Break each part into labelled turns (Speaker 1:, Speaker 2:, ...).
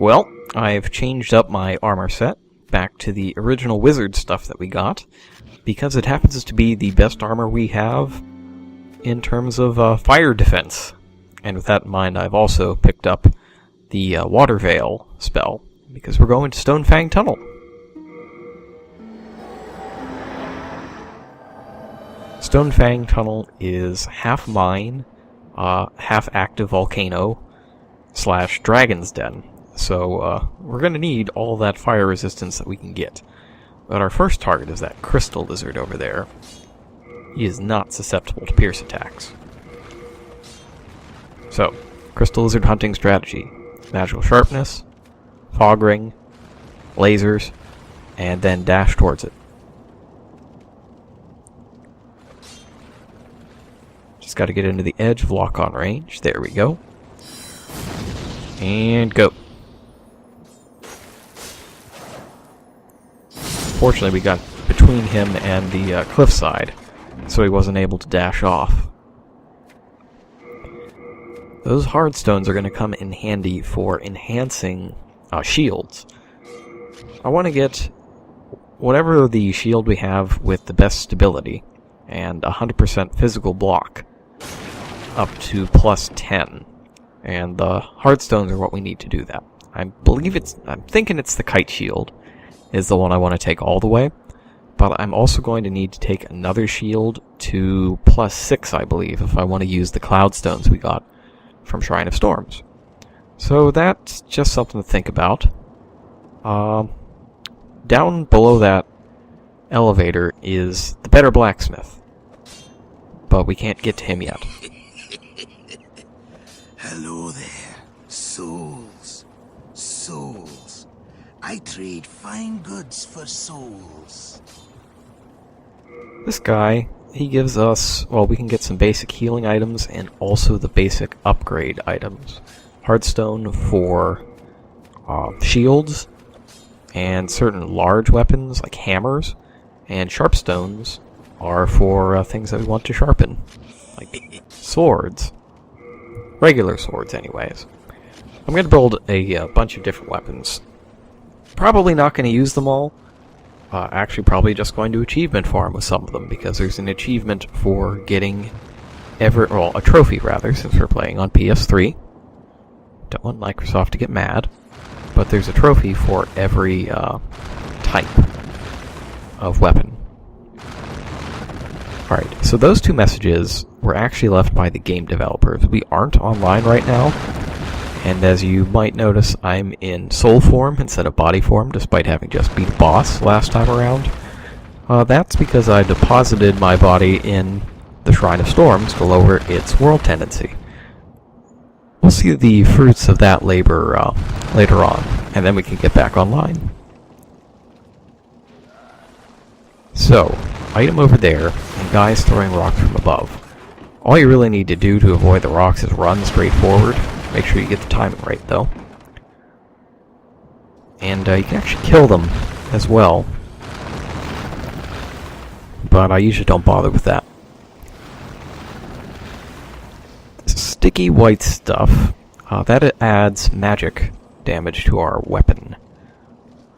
Speaker 1: Well, I've changed up my armor set back to the original wizard stuff that we got, because it happens to be the best armor we have in terms of fire defense. And with that in mind, I've also picked up the Water Veil spell, because we're going to Stonefang Tunnel. Stonefang Tunnel is half mine, half active volcano, / Dragon's Den. So, we're going to need all that fire resistance that we can get. But our first target is that crystal lizard over there. He is not susceptible to pierce attacks. So, crystal lizard hunting strategy. Magical sharpness, fog ring, lasers, and then dash towards it. Just got to get into the edge of lock-on range. There we go. And go. Fortunately, we got between him and the cliffside, so he wasn't able to dash off. Those hard stones are going to come in handy for enhancing shields. I want to get whatever the shield we have with the best stability and 100% physical block up to +10. And the hard stones are what we need to do that. I'm thinking it's the kite shield is the one I want to take all the way, but I'm also going to need to take another shield to +6, I believe, if I want to use the cloud stones we got from Shrine of Storms. So that's just something to think about. Down below that elevator is the better blacksmith, but we can't get to him yet.
Speaker 2: Hello there, souls. Souls. I trade fine goods for souls.
Speaker 1: This guy, he gives us, well, we can get some basic healing items and also the basic upgrade items. Hardstone for shields and certain large weapons like hammers, and sharpstones are for things that we want to sharpen, like swords. Regular swords, anyways. I'm going to build a bunch of different weapons. Probably not going to use them all. Actually, probably just going to achievement farm with some of them, because there's an achievement for getting a trophy, rather, since we're playing on PS3. Don't want Microsoft to get mad. But there's a trophy for every type of weapon. Alright, so those two messages were actually left by the game developers. We aren't online right now, and as you might notice, I'm in soul form instead of body form, despite having just beat a boss last time around. That's because I deposited my body in the Shrine of Storms to lower its world tendency. We'll see the fruits of that labor later on, and then we can get back online. So, item over there, and guys throwing rocks from above. All you really need to do to avoid the rocks is run straight forward. Make sure you get the timing right, though. And you can actually kill them as well. But I usually don't bother with that. Sticky white stuff, that adds magic damage to our weapon.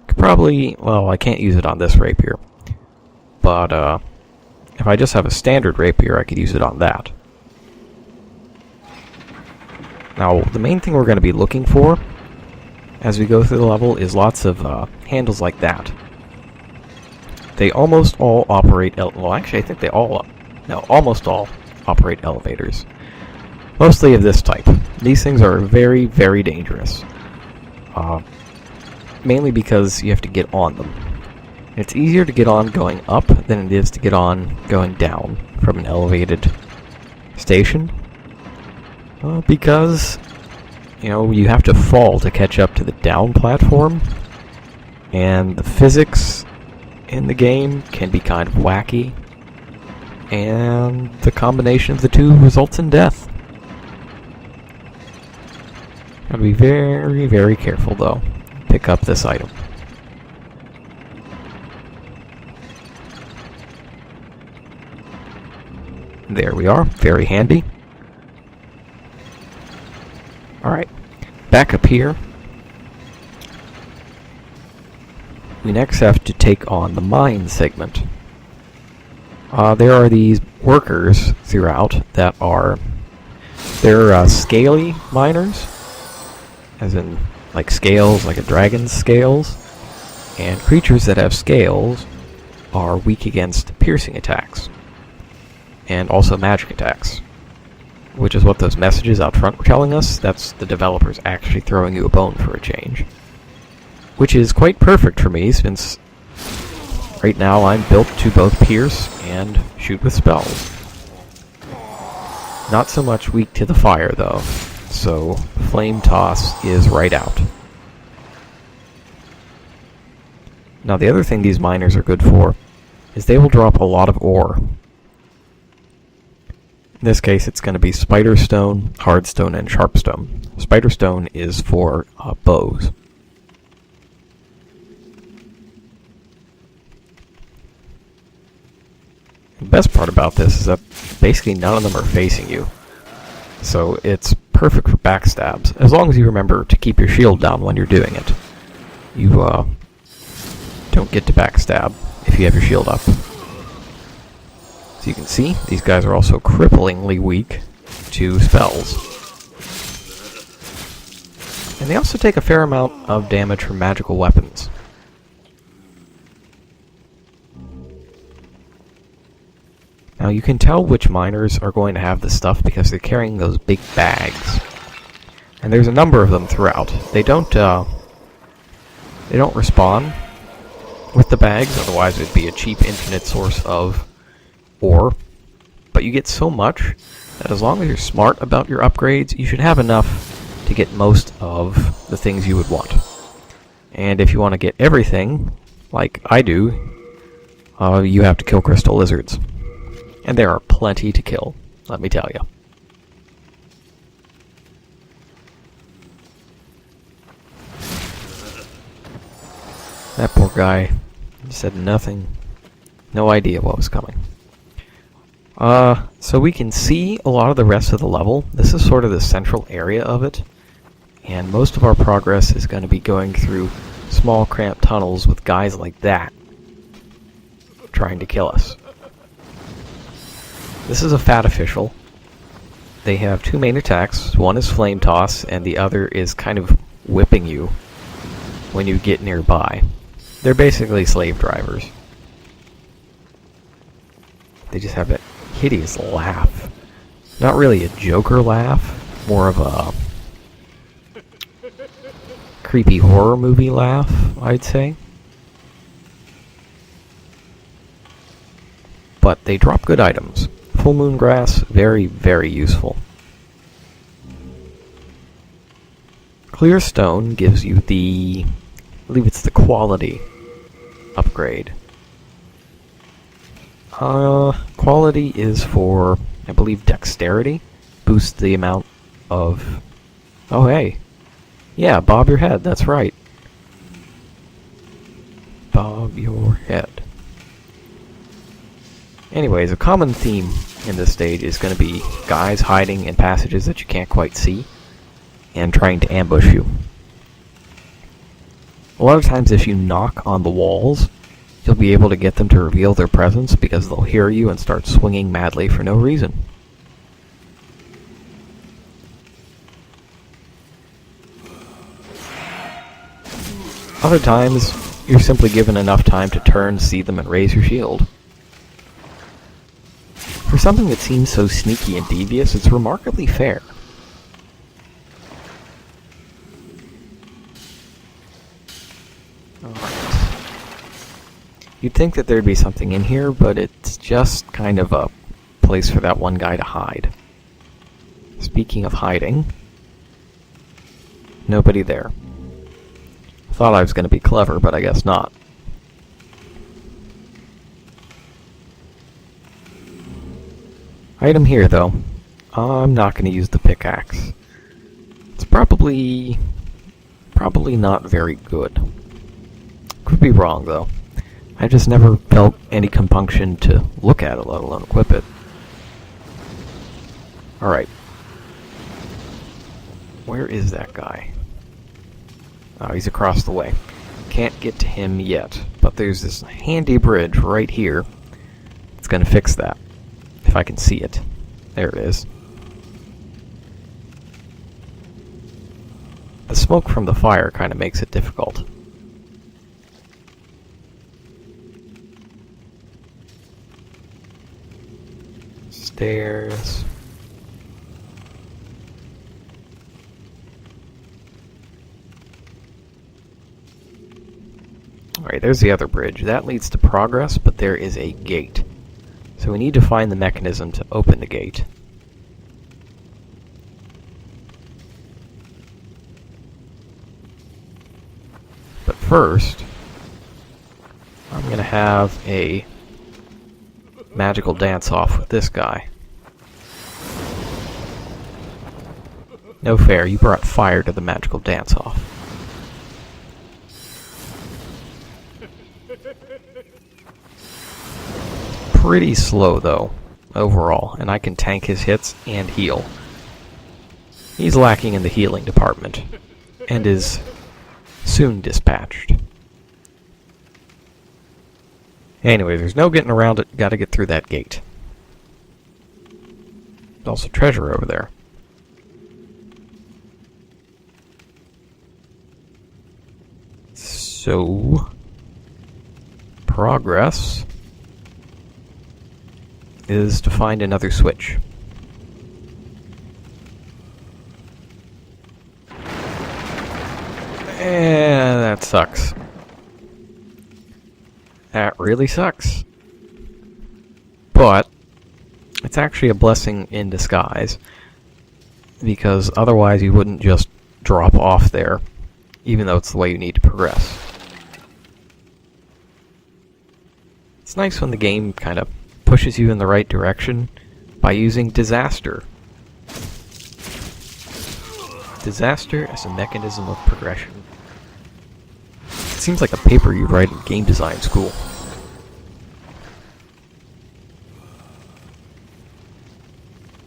Speaker 1: Could probably, well, I can't use it on this rapier. But if I just have a standard rapier, I could use it on that. Now, the main thing we're going to be looking for as we go through the level is lots of handles like that. They almost all operate, well, actually, I think they all, no, almost all operate elevators. Mostly of this type. These things are very, very dangerous. Mainly because you have to get on them. It's easier to get on going up than it is to get on going down from an elevated station. Because, you have to fall to catch up to the down platform. And the physics in the game can be kind of wacky. And the combination of the two results in death. Gotta be very, very careful, though. Pick up this item. There we are. Very handy. Alright. Back up here. we next have to take on the mine segment. There are these workers throughout that are... They're scaly miners, as in like scales, like a dragon's scales. And creatures that have scales are weak against piercing attacks. And also magic attacks. Which is what those messages out front were telling us. That's the developers actually throwing you a bone for a change. Which is quite perfect for me, since right now I'm built to both pierce and shoot with spells. Not so much weak to the fire, though, so Flame Toss is right out. Now the other thing these miners are good for is they will drop a lot of ore. In this case it's going to be Spider Stone, Hardstone, and Sharpstone. Spider Stone is for bows. The best part about this is that basically none of them are facing you. So it's perfect for backstabs, as long as you remember to keep your shield down when you're doing it. You don't get to backstab if you have your shield up. So you can see, these guys are also cripplingly weak to spells. And they also take a fair amount of damage from magical weapons. Now you can tell which miners are going to have this stuff because they're carrying those big bags. And there's a number of them throughout. They don't respawn with the bags, otherwise it'd be a cheap infinite source of ore. But you get so much that as long as you're smart about your upgrades, you should have enough to get most of the things you would want. And if you want to get everything, like I do, you have to kill crystal lizards. And there are plenty to kill, let me tell you. That poor guy said nothing. No idea what was coming. So we can see a lot of the rest of the level. This is sort of the central area of it. And most of our progress is going to be going through small cramped tunnels with guys like that trying to kill us. This is a fat official. They have two main attacks. One is Flame Toss, and the other is kind of whipping you when you get nearby. They're basically slave drivers. They just have that hideous laugh. Not really a Joker laugh, more of a creepy horror movie laugh, I'd say. But they drop good items. Full Moon Grass, very, very useful. Clear Stone gives you the... I believe it's the quality upgrade. Quality is for, I believe, dexterity. Boosts the amount of... Oh, hey. Yeah, bob your head, that's right. Bob your head. Anyways, a common theme in this stage is going to be guys hiding in passages that you can't quite see and trying to ambush you. A lot of times if you knock on the walls, you'll be able to get them to reveal their presence because they'll hear you and start swinging madly for no reason. Other times, you're simply given enough time to turn, see them, and raise your shield. For something that seems so sneaky and devious, it's remarkably fair. Alright. You'd think that there'd be something in here, but it's just kind of a place for that one guy to hide. Speaking of hiding, nobody there. Thought I was going to be clever, but I guess not. Item here, though. I'm not going to use the pickaxe. It's probably not very good. Could be wrong, though. I just never felt any compunction to look at it, let alone equip it. Alright. Where is that guy? Oh, he's across the way. can't get to him yet, but there's this handy bridge right here. It's gonna fix that. If I can see it. There it is. The smoke from the fire kind of makes it difficult. Stairs. Alright, there's the other bridge. That leads to progress, but there is a gate. So we need to find the mechanism to open the gate. But first, I'm going to have a magical dance-off with this guy. No fair, you brought fire to the magical dance-off. Pretty slow, though, overall, and I can tank his hits and heal. He's lacking in the healing department, and is soon dispatched. Anyway, there's no getting around it, gotta get through that gate. There's also treasure over there. So, progress is to find another switch. That sucks. That really sucks. But it's actually a blessing in disguise, because otherwise you wouldn't just drop off there, even though it's the way you need to progress. It's nice when the game kind of pushes you in the right direction by using disaster. Disaster as a mechanism of progression. It seems like a paper you'd write in game design school.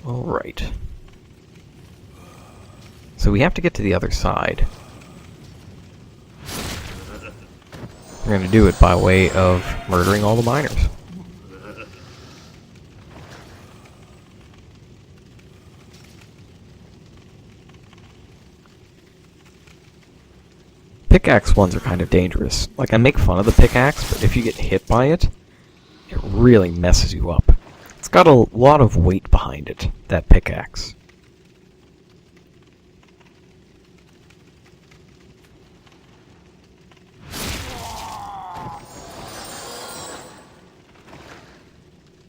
Speaker 1: Alright. So we have to get to the other side. We're going to do it by way of murdering all the miners. Pickaxe ones are kind of dangerous. Like, I make fun of the pickaxe, but if you get hit by it, it really messes you up. It's got a lot of weight behind it, that pickaxe.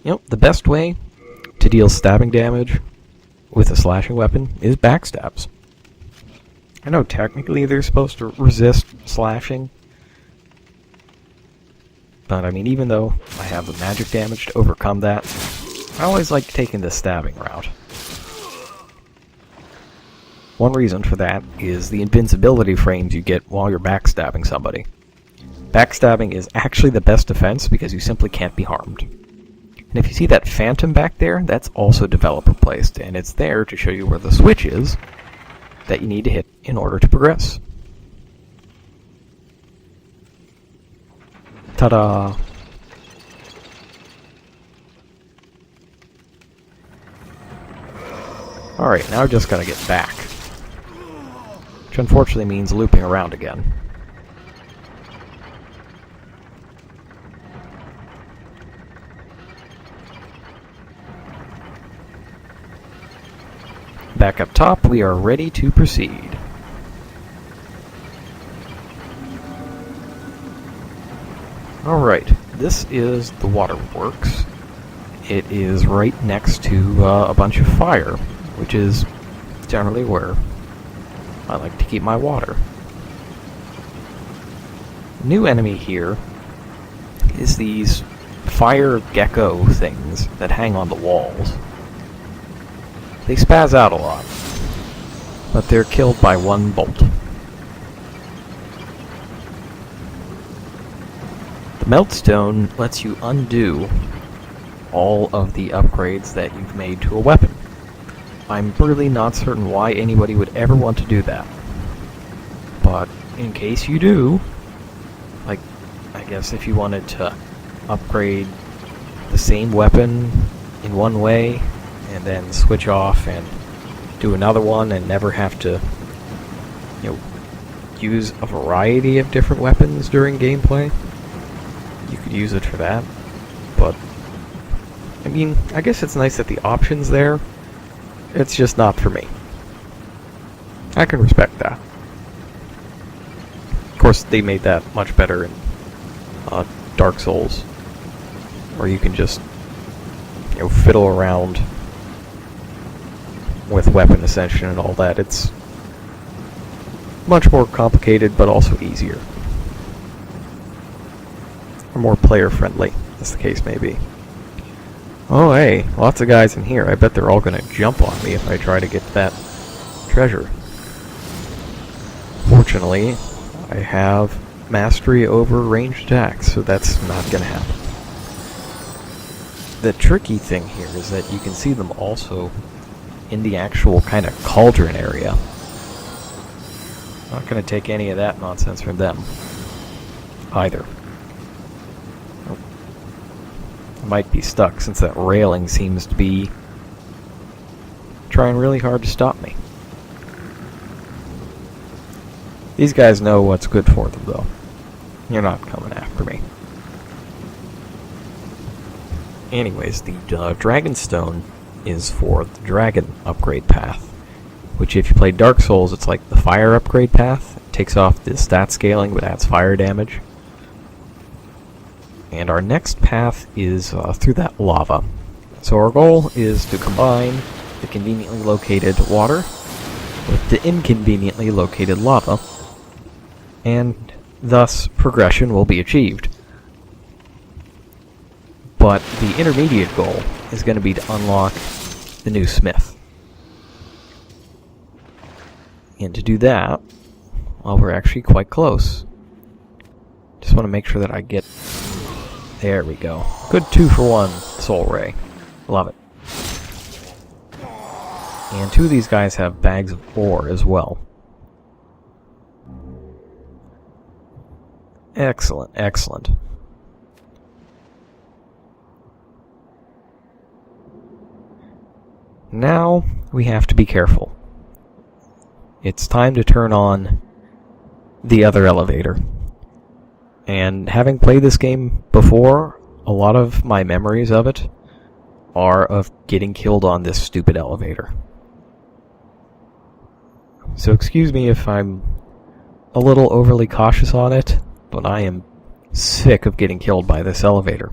Speaker 1: Yep, the best way to deal stabbing damage with a slashing weapon is backstabs. I know technically they're supposed to resist slashing, but I mean, even though I have the magic damage to overcome that, I always like taking the stabbing route. One reason for that is the invincibility frames you get while you're backstabbing somebody. Backstabbing is actually the best defense because you simply can't be harmed. And if you see that phantom back there, that's also developer placed, and it's there to show you where the switch is that you need to hit in order to progress. Ta-da! Alright, now I just gotta get back. Which unfortunately means looping around again. Back up top, we are ready to proceed. Alright, this is the waterworks. It is right next to a bunch of fire, which is generally where I like to keep my water. New enemy here is these fire gecko things that hang on the walls. They spaz out a lot, but they're killed by one bolt. The Meltstone lets you undo all of the upgrades that you've made to a weapon. I'm really not certain why anybody would ever want to do that, but in case you do, guess if you wanted to upgrade the same weapon in one way, and then switch off and do another one and never have to, use a variety of different weapons during gameplay, you could use it for that. But, I mean, I guess it's nice that the option's there. It's just not for me. I can respect that. Of course, they made that much better in Dark Souls, where you can just, fiddle around with weapon ascension and all that. It's much more complicated, but also easier. Or more player-friendly, as the case may be. Oh hey, lots of guys in here. I bet they're all gonna jump on me if I try to get that treasure. Fortunately, I have mastery over ranged attacks, so that's not gonna happen. The tricky thing here is that you can see them also in the actual kind of cauldron area. Not gonna take any of that nonsense from them either. Oh. I might be stuck since that railing seems to be trying really hard to stop me. These guys know what's good for them, though. You're not coming after me. Anyways, the Dragonstone is for the dragon upgrade path, which if you play Dark Souls, it's like the fire upgrade path. It takes off the stat scaling, but adds fire damage. And our next path is through that lava. So our goal is to combine the conveniently located water with the inconveniently located lava, and thus progression will be achieved. But the intermediate goal is going to be to unlock the new smith. And to do that, well, we're actually quite close. Just want to make sure that I get... There we go. Good 2-for-1 soul ray. Love it. And two of these guys have bags of ore as well. Excellent, excellent. Now we have to be careful. It's time to turn on the other elevator. And having played this game before, a lot of my memories of it are of getting killed on this stupid elevator. So excuse me if I'm a little overly cautious on it, but I am sick of getting killed by this elevator.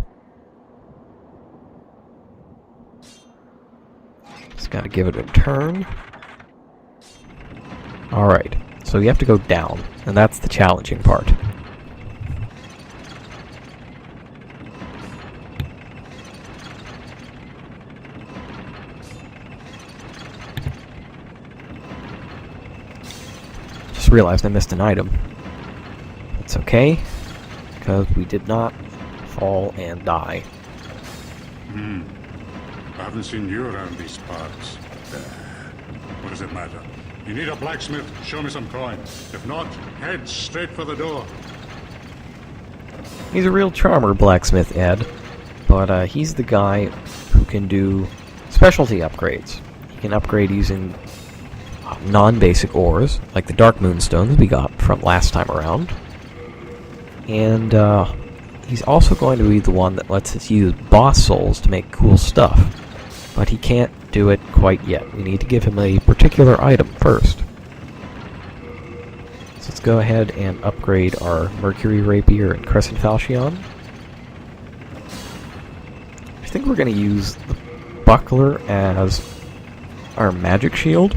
Speaker 1: Just gotta give it a turn. Alright, so you have to go down, and that's the challenging part. Just realized I missed an item. It's okay, because we did not fall and die.
Speaker 3: I haven't seen you around these parts. What does it matter? You need a blacksmith, show me some coin. If not, head straight for the door.
Speaker 1: He's a real charmer, Blacksmith Ed, but he's the guy who can do specialty upgrades. He can upgrade using non-basic ores, like the Dark Moonstones we got from last time around. And he's also going to be the one that lets us use boss souls to make cool stuff. But he can't do it quite yet. We need to give him a particular item first. So let's go ahead and upgrade our Mercury Rapier and Crescent Falchion. I think we're going to use the Buckler as our magic shield,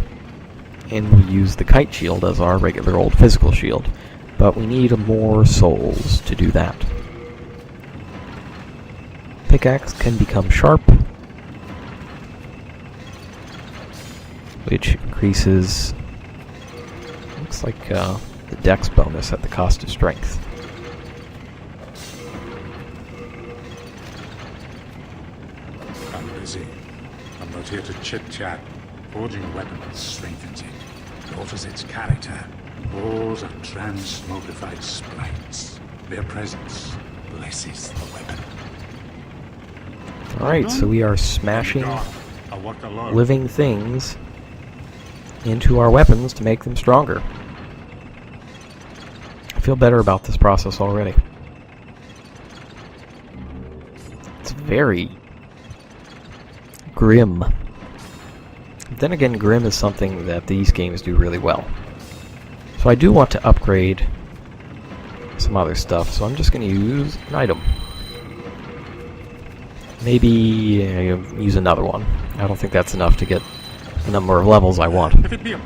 Speaker 1: and we'll use the Kite Shield as our regular old physical shield. But we need more souls to do that. Pickaxe can become sharp, which increases, looks like the dex bonus at the cost of strength.
Speaker 3: I'm busy. I'm not here to chit-chat. Forging a weapon strengthens it, alters its character. Walls are transmogrified sprites. Their presence blesses the weapon.
Speaker 1: Alright, so we are smashing
Speaker 3: I work alone.
Speaker 1: living things into our weapons to make them stronger. I feel better about this process already. It's very grim. Then again, grim is something that these games do really well. So I do want to upgrade some other stuff, so I'm just going to use an item. Maybe use another one. I don't think that's enough to get the number of levels I want.
Speaker 3: If it be a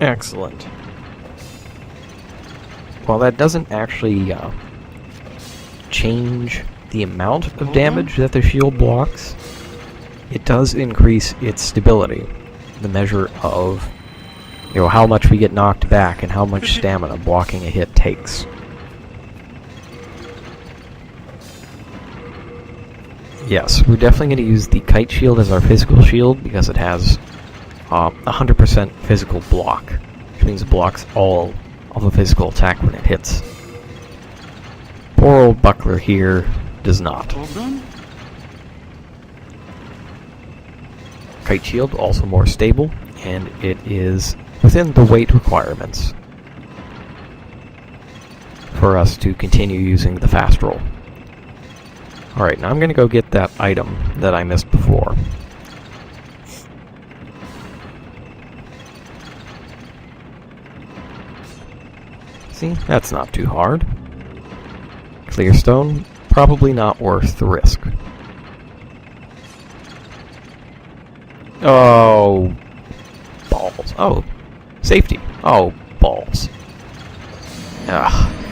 Speaker 1: Excellent. While that doesn't actually change the amount of damage that the shield blocks, it does increase its stability. The measure of, how much we get knocked back and how much stamina blocking a hit takes. Yes, we're definitely going to use the kite shield as our physical shield because it has 100% physical block, which means it blocks all of a physical attack when it hits. Poor old buckler here does not.
Speaker 3: all done?
Speaker 1: Kite shield also more stable, and it is within the weight requirements for us to continue using the fast roll. Alright, now I'm going to go get that item that I missed before. See, that's not too hard. Clear stone, probably not worth the risk. Oh, balls. Oh, safety. Oh, balls. Ugh.